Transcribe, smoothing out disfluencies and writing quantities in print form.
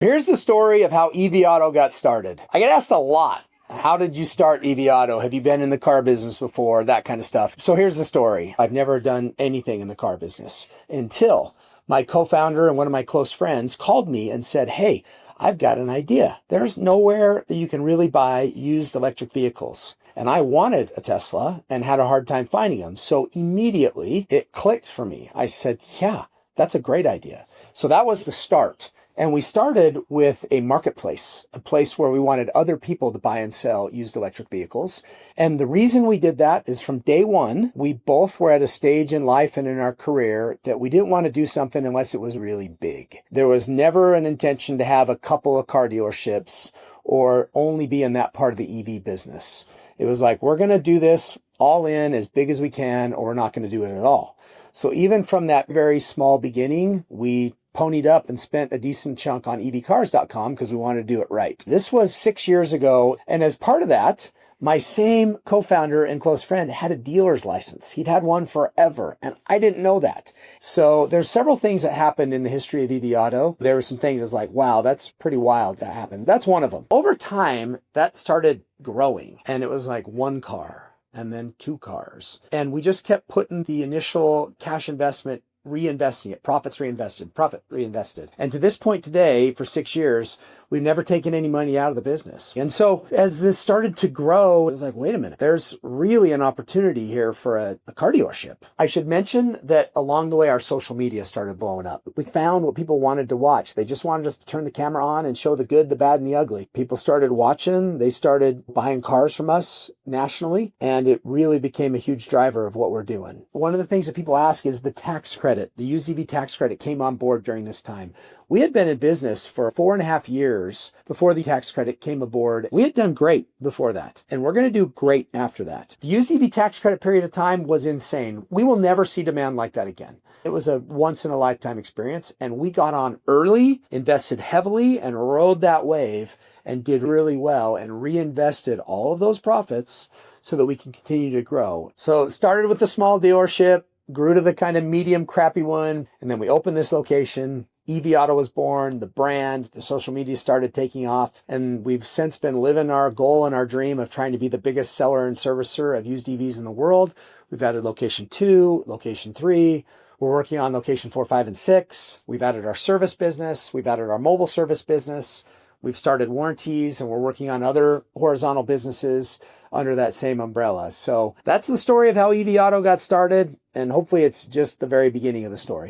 Here's the story of how EV Auto got started. I get asked a lot. How did you start EV Auto? Have you been in the car business before? That kind of stuff. So here's the story. I've never done anything in the car business until my co-founder and one of my close friends called me and said, hey, I've got an idea. There's nowhere that you can really buy used electric vehicles. And I wanted a Tesla and had a hard time finding them. So immediately it clicked for me. I said, yeah, that's a great idea. So that was the start. And we started with a marketplace, a place where we wanted other people to buy and sell used electric vehicles. And the reason we did that is from day one, we both were at a stage in life and in our career that we didn't want to do something unless it was really big. There was never an intention to have a couple of car dealerships or only be in that part of the EV business. It was like, we're going to do this all in as big as we can, or we're not going to do it at all. So even from that very small beginning, we ponied up and spent a decent chunk on evcars.com because we wanted to do it right. This was 6 years ago. And as part of that, my same co-founder and close friend had a dealer's license. He'd had one forever, and I didn't know that. So there's several things that happened in the history of EV Auto. There were some things that's like, wow, that's pretty wild that happened. That's one of them. Over time, that started growing, and it was like one car and then two cars. And we just kept putting the initial cash investment, reinvesting it, profit reinvested. And to this point today, for 6 years, we've never taken any money out of the business. And so as this started to grow, it was like, wait a minute, there's really an opportunity here for a car dealership. I should mention that along the way, our social media started blowing up. We found what people wanted to watch. They just wanted us to turn the camera on and show the good, the bad, and the ugly. People started watching. They started buying cars from us nationally, and it really became a huge driver of what we're doing. One of the things that people ask is the tax credit. The used EV tax credit came on board during this time. We had been in business for 4.5 years before the tax credit came aboard. We had done great before that, and we're going to do great after that. The used EV tax credit period of time was insane. We will never see demand like that again. It was a once-in-a-lifetime experience, and we got on early, invested heavily, and rode that wave and did really well and reinvested all of those profits so that we can continue to grow. So it started with a small dealership, grew to the kind of medium crappy one, and then we opened this location. EV Auto was born, the brand, the social media started taking off, and we've since been living our goal and our dream of trying to be the biggest seller and servicer of used EVs in the world. We've added location 2, location 3. We're working on location 4, 5, and 6. We've added our service business. We've added our mobile service business. We've started warranties, and we're working on other horizontal businesses under that same umbrella. So that's the story of how EV Auto got started, and hopefully it's just the very beginning of the story.